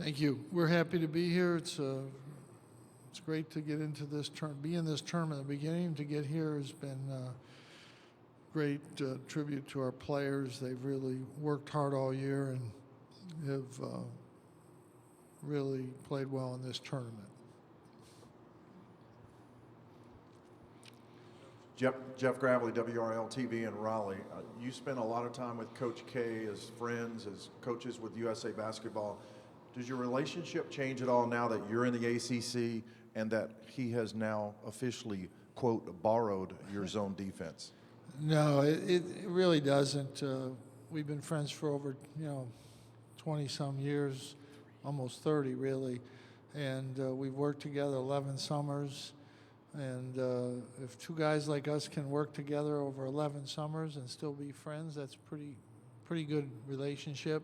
Thank you. We're happy to be here. It's great to get into this be in this tournament. The beginning to get here has been great tribute to our players. They've really worked hard all year and have really played well in this tournament. Jeff Gravely, WRL TV in Raleigh. You spent a lot of time with Coach K as friends, as coaches with USA Basketball. Does your relationship change at all now that you're in the ACC and that he has now officially, quote, borrowed your zone defense? No, it really doesn't. We've been friends for over 20-some years, almost 30 really, and we've worked together 11 summers. And if two guys like us can work together over 11 summers and still be friends, that's pretty good relationship.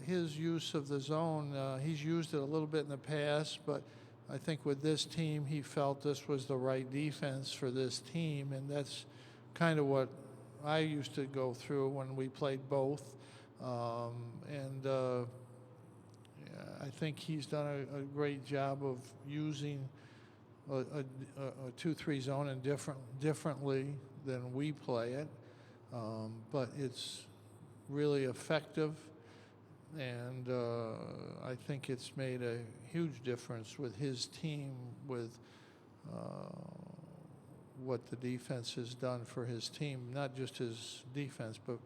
His use of the zone, he's used it a little bit in the past, but I think with this team, he felt this was the right defense for this team, and that's kind of what I used to go through when we played both. I think he's done a great job of using a 2-3 zone and differently than we play it, but it's really effective, and I think it's made a huge difference with his team, with what the defense has done for his team, not just his defense, but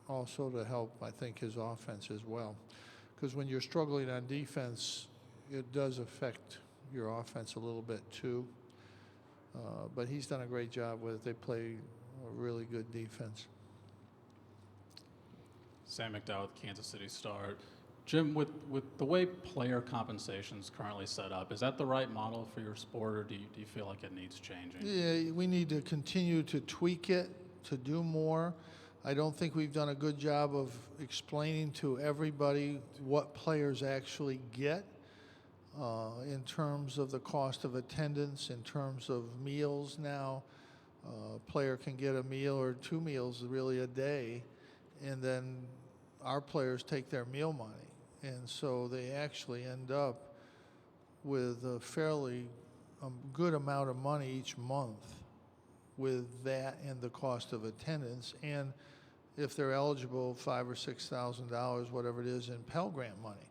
also to help, I think, his offense as well. Because when you're struggling on defense, it does affect your offense a little bit too. But he's done a great job with it. They play a really good defense. Sam McDowell with Kansas City Star. Jim, with the way player compensation is currently set up, is that the right model for your sport, or do you feel like it needs changing? Yeah, we need to continue to tweak it, to do more. I don't think we've done a good job of explaining to everybody what players actually get in terms of the cost of attendance, in terms of meals now. A player can get a meal or 2 meals really a day, and then our players take their meal money. And so they actually end up with a fairly good amount of money each month with that and the cost of attendance, and if they're eligible, $5,000 or $6,000, whatever it is, in Pell Grant money.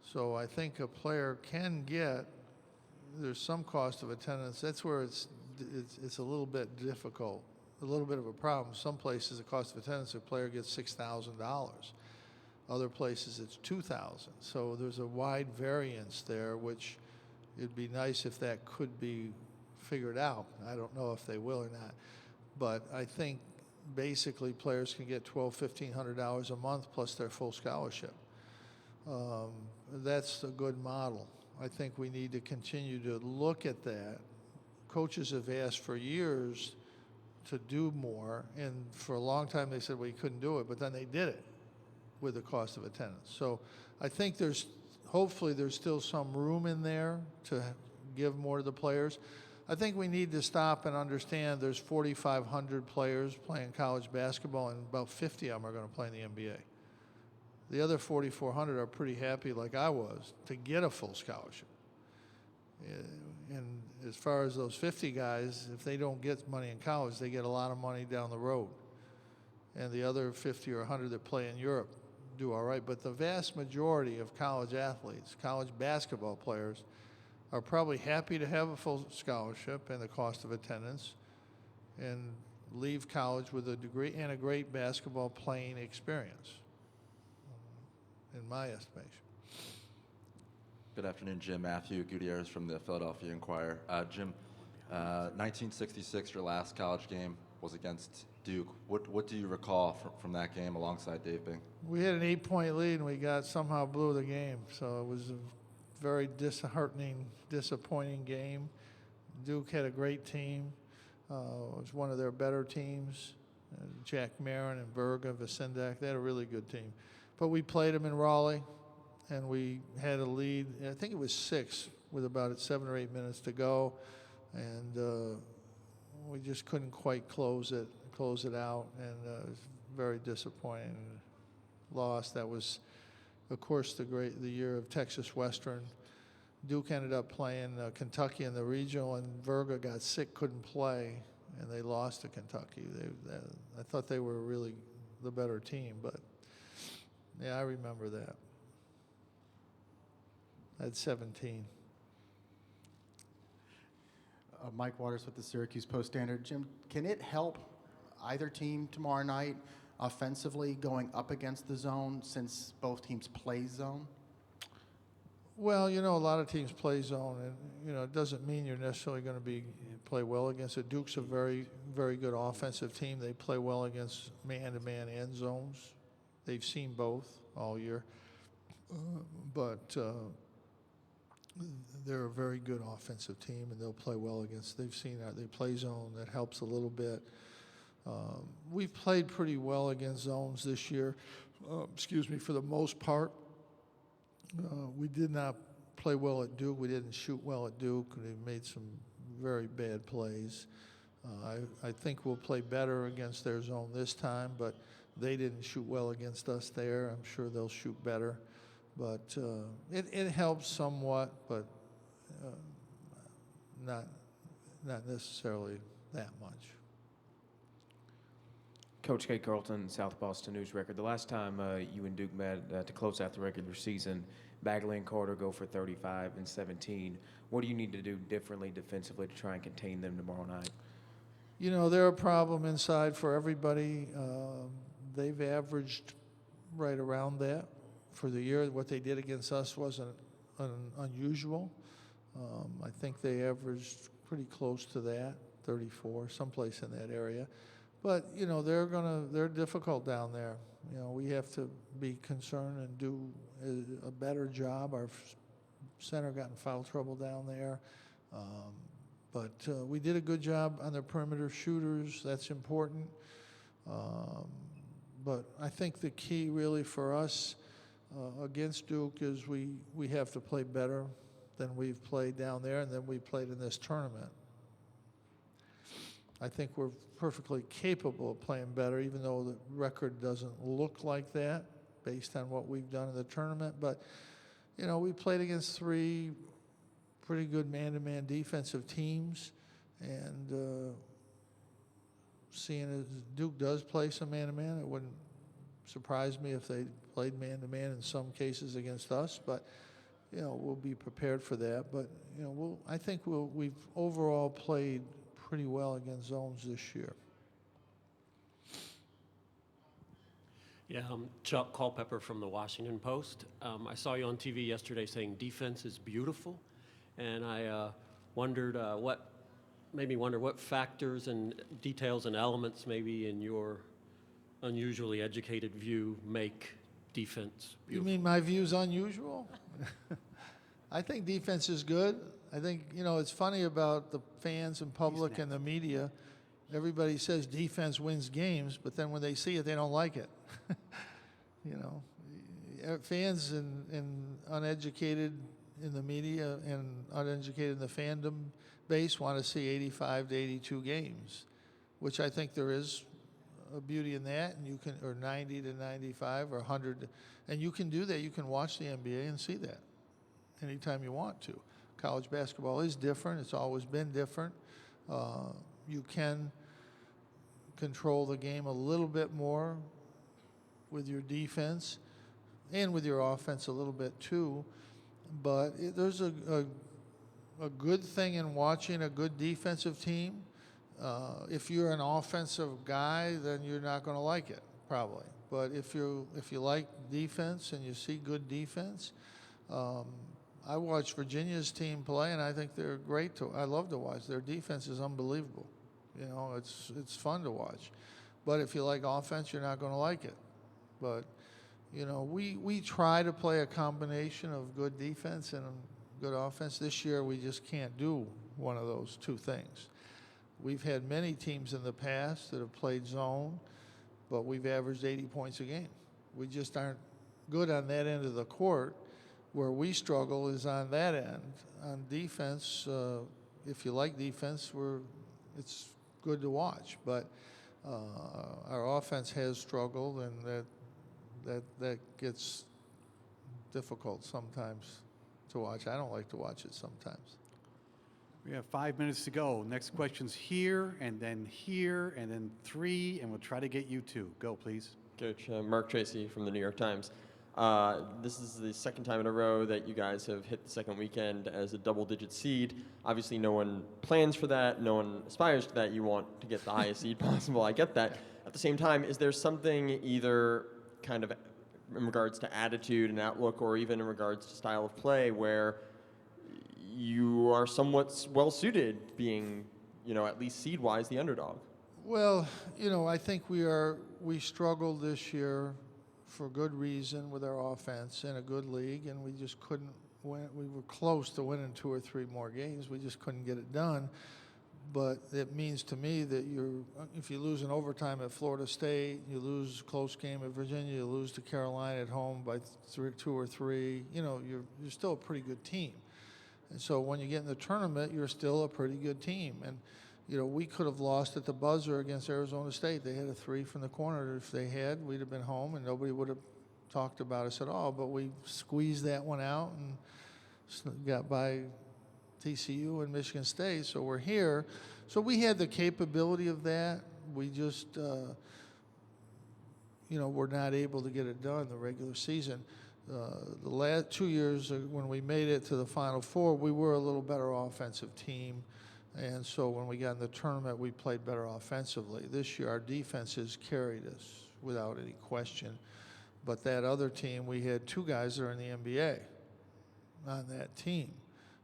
So I think a player can get, there's some cost of attendance. That's where it's a little bit difficult, a little bit of a problem. Some places the cost of attendance, a player gets $6,000. Other places it's $2,000. So there's a wide variance there, which it'd be nice if that could be figured out. I don't know if they will or not, but I think basically players can get $1,200, $1,500 a month plus their full scholarship. That's a good model. I think we need to continue to look at that. Coaches have asked for years to do more, and for a long time they said, well, you couldn't do it, but then they did it with the cost of attendance. So I think hopefully there's still some room in there to give more to the players. I think we need to stop and understand there's 4,500 players playing college basketball, and about 50 of them are going to play in the NBA. The other 4,400 are pretty happy, like I was, to get a full scholarship. And as far as those 50 guys, if they don't get money in college, they get a lot of money down the road. And the other 50 or 100 that play in Europe do all right. But the vast majority of college athletes, college basketball players, are probably happy to have a full scholarship and the cost of attendance and leave college with a degree and a great basketball playing experience, in my estimation. Good afternoon, Jim. Matthew Gutierrez from the Philadelphia Inquirer. Jim, 1966, your last college game was against Duke. What do you recall from that game alongside Dave Bing? We had an 8-point lead and we somehow blew the game, so it was a very disheartening, disappointing game. Duke had a great team. It was one of their better teams. Jack Marin and Berga, Vicendak, they had a really good team. But we played them in Raleigh, and we had a lead. I think it was 6 with about 7 or 8 minutes to go, and we just couldn't quite close it out, and it was very disappointing. lost. That was, of course, the year of Texas Western. Duke ended up playing Kentucky in the regional, and Verga got sick, couldn't play, and they lost to Kentucky. I thought they were really the better team, but yeah, I remember that. I had 17. Mike Waters with the Syracuse Post-Standard. Jim, can it help either team tomorrow night offensively going up against the zone since both teams play zone? Well, you know, a lot of teams play zone, and you know, it doesn't mean you're necessarily going to play well against it. Duke's a very, very good offensive team. They play well against man-to-man and zones. They've seen both all year, but they're a very good offensive team, and they'll play well against. They've seen that they play zone. That helps a little bit. We've played pretty well against zones this year. For the most part. We did not play well at Duke. We didn't shoot well at Duke. We made some very bad plays. I think we'll play better against their zone this time, but they didn't shoot well against us there. I'm sure they'll shoot better. But it helps somewhat, but not necessarily that much. Coach K. Carlton, South Boston News Record. The last time you and Duke met to close out the regular season, Bagley and Carter go for 35 and 17. What do you need to do differently defensively to try and contain them tomorrow night? You know, they're a problem inside for everybody. They've averaged right around that for the year. What they did against us wasn't unusual. I think they averaged pretty close to that, 34, someplace in that area. But you know, they're difficult down there. You know, we have to be concerned and do a better job. Our center got in foul trouble down there, but we did a good job on the perimeter shooters. That's important. But I think the key really for us against Duke is we have to play better than we've played down there and than we played in this tournament. I think we're perfectly capable of playing better, even though the record doesn't look like that based on what we've done in the tournament. But, you know, we played against three pretty good man-to-man defensive teams, and seeing as Duke does play some man-to-man, it wouldn't surprise me if they played man-to-man in some cases against us. But, you know, we'll be prepared for that. But, you know, I think we've overall played pretty well against zones this year. Yeah, Chuck Culpepper from the Washington Post. I saw you on TV yesterday saying defense is beautiful, and I wondered what factors and details and elements maybe in your unusually educated view make defense beautiful. You mean my view's unusual? I think defense is good. I think, you know, it's funny about the fans and public and the media. Everybody says defense wins games, but then when they see it, they don't like it. You know, fans and uneducated in the media and uneducated in the fandom base want to see 85 to 82 games, which I think there is a beauty in that, and you can, or 90 to 95 or 100, and you can do that. You can watch the NBA and see that anytime you want to. College basketball is different. It's always been different. You can control the game a little bit more with your defense and with your offense a little bit too. But there's a good thing in watching a good defensive team. If you're an offensive guy, then you're not going to like it, probably. But if you like defense and you see good defense, I watched Virginia's team play, and I think they're great I love to watch. Their defense is unbelievable. You know, it's fun to watch. But if you like offense, you're not going to like it. But, you know, we try to play a combination of good defense and good offense. This year, we just can't do one of those two things. We've had many teams in the past that have played zone, but we've averaged 80 points a game. We just aren't good on that end of the court. Where we struggle is on that end. On defense, if you like defense, it's good to watch. But our offense has struggled, and that gets difficult sometimes to watch. I don't like to watch it sometimes. We have 5 minutes to go. Next question's here, and then 3, and we'll try to get you 2. Go, please. Coach, Mark Tracy from the New York Times. This is the second time in a row that you guys have hit the second weekend as a double-digit seed. Obviously, no one plans for that. No one aspires to that. You want to get the highest seed possible. I get that. At the same time, is there something either kind of in regards to attitude and outlook, or even in regards to style of play, where you are somewhat well-suited being, at least seed-wise, the underdog? Well, I think we struggled this year for good reason with our offense in a good league, and we just couldn't win. We were close to winning 2 or 3 more games. We just couldn't get it done. But it means to me that if you lose in overtime at Florida State, you lose a close game at Virginia, you lose to Carolina at home by 2 or 3, you're still a pretty good team. And so when you get in the tournament, you're still a pretty good team. And, we could have lost at the buzzer against Arizona State. They had a 3 from the corner. If they had, we'd have been home and nobody would have talked about us at all. But we squeezed that one out and got by TCU and Michigan State. So we're here. So we had the capability of that. We just, we're not able to get it done in the regular season. The last 2 years when we made it to the Final Four, we were a little better offensive team. And so when we got in the tournament, we played better offensively. This year, our defenses carried us without any question. But that other team, we had 2 guys that are in the NBA on that team,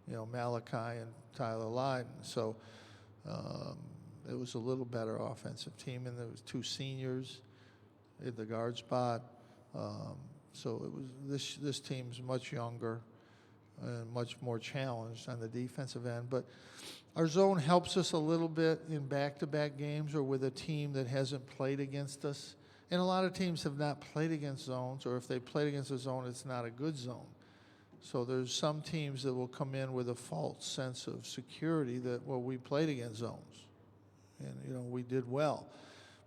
Malachi and Tyler Lydon. So it was a little better offensive team, and there was 2 seniors at the guard spot. So it was this team's much younger and much more challenged on the defensive end. But our zone helps us a little bit in back-to-back games or with a team that hasn't played against us. And a lot of teams have not played against zones, or if they played against a zone, it's not a good zone. So there's some teams that will come in with a false sense of security that, well, we played against zones. And, we did well.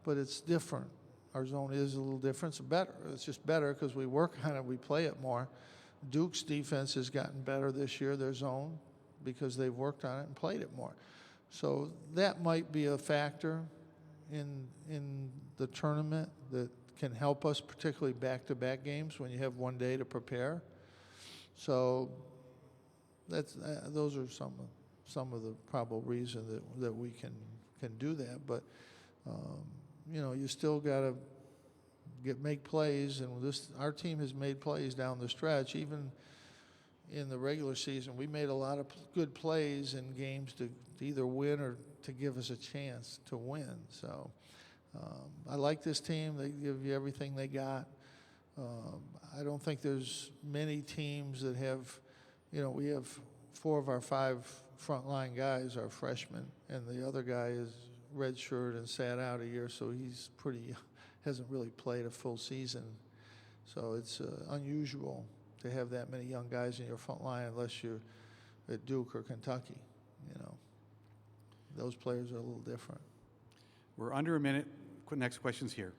But it's different. Our zone is a little different. It's better. It's just better because we work on it. We play it more. Duke's defense has gotten better this year, their zone, because they've worked on it and played it more. So that might be a factor in the tournament that can help us, particularly back-to-back games when you have one day to prepare. So those are some of the probable reason that we can do that. But you still got to make plays, and our team has made plays down the stretch. Even in the regular season, we made a lot of good plays in games to either win or to give us a chance to win. So I like this team. They give you everything they got. I don't think there's many teams that have, we have 4 of our 5 frontline guys are freshmen, and the other guy is redshirt and sat out a year, so he's hasn't really played a full season. So it's unusual to have that many young guys in your front line unless you're at Duke or Kentucky. Those players are a little different. We're under a minute. Next question's here.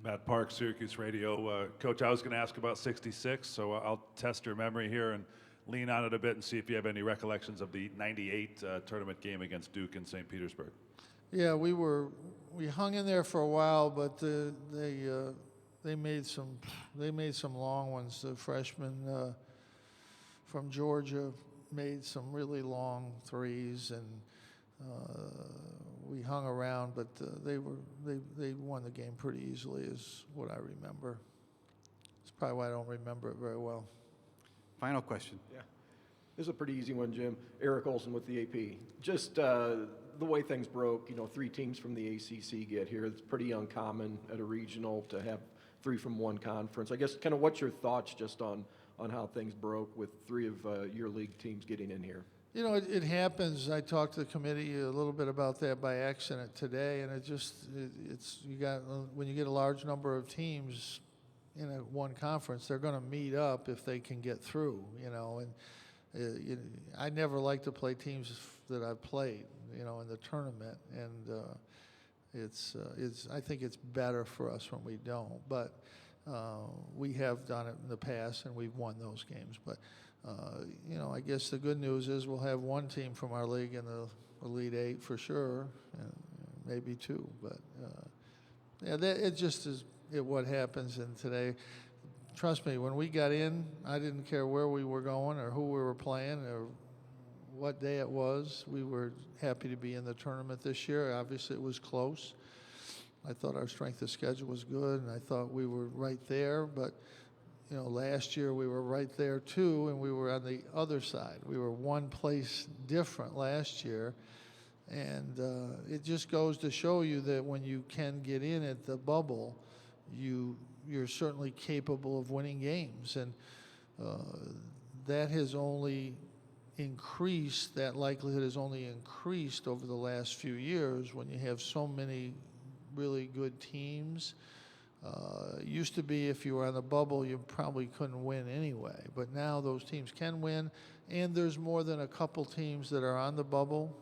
Matt Park, Syracuse Radio. Coach, I was going to ask about 66, so I'll test your memory here and lean on it a bit and see if you have any recollections of the 98 tournament game against Duke in St. Petersburg. Yeah, we hung in there for a while, but they made some long ones. The freshmen from Georgia made some really long threes, and we hung around, but they won the game pretty easily, is what I remember. It's probably why I don't remember it very well. Final question. Yeah. This is a pretty easy one, Jim. Eric Olson with the AP. Just the way things broke, 3 teams from the ACC get here. It's pretty uncommon at a regional to have 3 from one conference. I guess kind of what's your thoughts just on how things broke with 3 of your league teams getting in here? It happens. I talked to the committee a little bit about that by accident today, and when you get a large number of teams in one conference, they're going to meet up if they can get through, and I never like to play teams that I've played, in the tournament, and I think it's better for us when we don't. But We have done it in the past, and we've won those games. But, you know, I guess the good news is we'll have one team from our league in the Elite Eight for sure, and maybe two. But, yeah, it just is what happens. And today, trust me, when we got in, I didn't care where we were going or who we were playing or what day it was. We were happy to be in the tournament this year. Obviously, it was close. I thought our strength of schedule was good, and I thought we were right there. But, you know, last year we were right there too, and we were on the other side. We were one place different last year. And it just goes to show you that when you can get in at the bubble, you're certainly capable of winning games. And that has only increased, that likelihood has only increased over the last few years when you have so many really good teams. It used to be if you were on the bubble, you probably couldn't win anyway. But now those teams can win, and there's more than a couple teams that are on the bubble.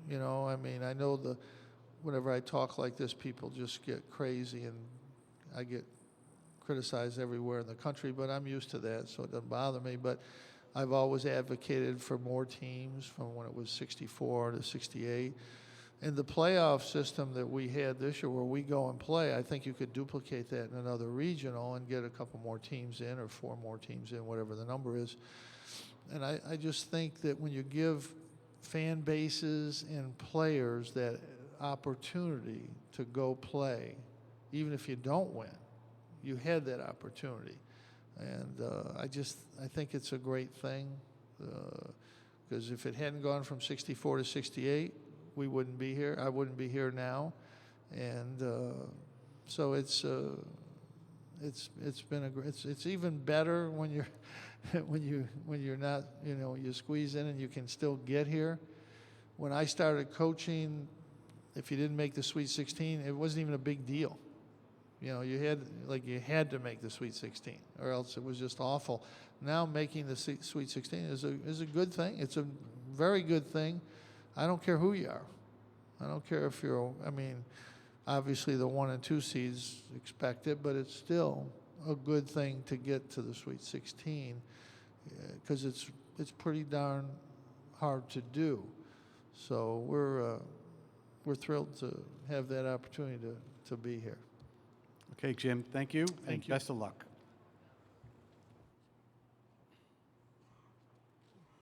You know, I mean, I know whenever I talk like this, people just get crazy, and I get criticized everywhere in the country, but I'm used to that, so it doesn't bother me. But I've always advocated for more teams from when it was 64 to 68. And the playoff system that we had this year where we go and play, I think you could duplicate that in another regional and get a couple more teams in or 4 more teams in, whatever the number is. And I just think that when you give fan bases and players that opportunity to go play, even if you don't win, you had that opportunity. And I think it's a great thing, because if it hadn't gone from 64 to 68, we wouldn't be here. I wouldn't be here now. And so it's even better when you're when you're not, you know, you squeeze in and you can still get here. When I started coaching, if you didn't make the Sweet 16, it wasn't even a big deal. You know, you had to make the Sweet 16, or else it was just awful. Now making the Sweet 16 is a good thing. It's a very good thing. I don't care who you are. I don't care if you're. I mean, obviously the 1 and 2 seeds expect it, but it's still a good thing to get to the Sweet 16, because it's pretty darn hard to do. So we're thrilled to have that opportunity to be here. Okay, Jim, thank you, and Thank you. best of luck.